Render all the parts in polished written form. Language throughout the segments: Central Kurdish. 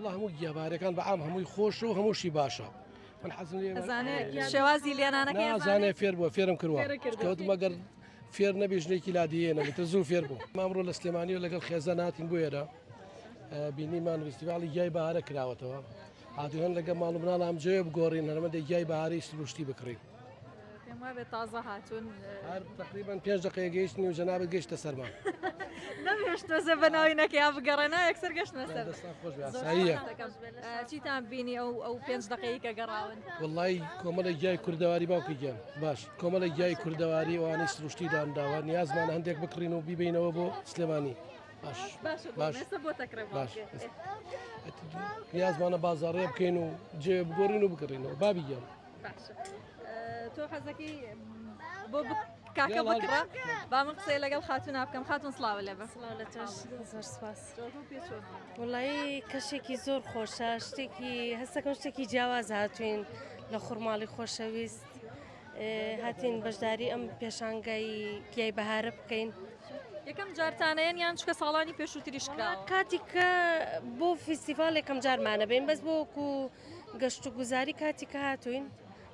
والله هەموو گیاهبارەکان بەعام هەمووی خۆش و هەمووشی باشە. من حەزم لێ شێوازی لێنانەکەی نازانێ فێر بووە فێرم کردووە کەوتم ئەگەر فێر نەبێ ژنێکی لادیێنە تە زوو فێر بوو. مامڕۆ لە سلێمانی و لەگەڵ خێزان هاتین بۆ ئێرە بینیمان فستیڤاڵی گیای بەهارە کراوەتەوە. هاتووهێن لەگە ماڵ مناڵ ئەمجێ بگۆڕین هەرمەندە گیای بەهاری سروشتی بکڕین. پێم وابێت تازە هاتوون تقریبان 5 دقیقە گەیشتنی و جەنابەت گەیشتە سەرمان. نەمێشتە زە بەناوی نەکە یا بگەڕێنە یەکسەر گەشتنە سەر. دەستان خۆش بێ ئاساییە. چیتان بینی ئەو 5 دقەیە کە گەڕاون؟ وڵی کۆمەڵە گیای کوردەواری باوکی گیان باش کۆمەڵە گیای کوردەواری ئەوانەی سروشتی دانداوە نیازمان هەندێک بکڕین و بیبینەوە بۆ سلێمانی. باش نیازمانە بازاڕێ بکەین و جێ بگۆڕین و بکڕینەوە بابی گیان. تۆ حەزەکەی بۆ کاکە بکڕە با من قسەی لەگەڵ خاتون بکەم. خاتون سڵاوە لێبە. سڵاو لە تۆش زۆر سپاس. وڵایی کەشێکی زۆر خۆشە شتێکی هەستەکەم شتێکی جیاواز هاتوین لە خوڕماڵی خۆشەویست هاتین بەشداری ئەم پێشانگای گیای بەهارە بکەین. یەکەم جارتانەیەن یان چکە ساڵانی پێشووتریش کراوە؟ کاتی کە بۆ فیستیڤال یەکەم جارمانە بین بەس بۆکو گەشت و گوزاری کاتی کە هاتوین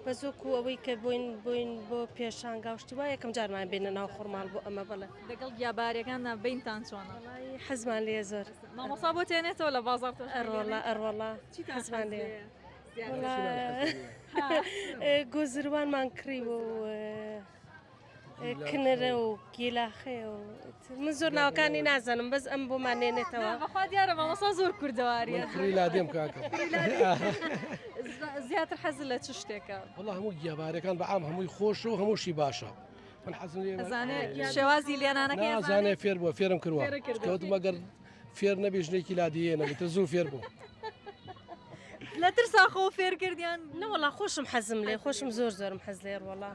بەزۆکو ئەوەی کە بووین بۆ پێشانگا شتی وای یەکەم جارمان بینە ناو خوڕماڵ بۆ ئەمە بڵێ. لەگەڵ گیابارەکاندا بینتان چۆنە؟ حەزمان لێ زۆر. مامۆستا بۆ تێنێتەوە لە بازار ئەڕۆڵا حەزمان لێ گۆزروانمان کڕی و کنەرە و گیلاخێ و من زۆر ناوەکانی نازانم بەس ئەم بۆمان نێنێتەوە. بەخوا دیارە مامۆستا زۆر کوردەواریە. کڕی لادێم کاکە. زیاتر حەزت لە چ شتێکە؟ والله هەموو گیاهبارەکان بەعام هەمووی خۆش و هەمووشی باشە. من حەزم لێ شێوازی لێنانەکەی نازانێ فێر بووە فێرم کردووە کەوتم ئەگەر فێر نەبێ ژنێکی لادیێنە تە زوو فێر بوو. لە ترسا خۆ فێر کردیان؟ نەوەڵا خۆشم حەزم لێ خۆشم زۆر زۆرم حەز لێ وەڵا.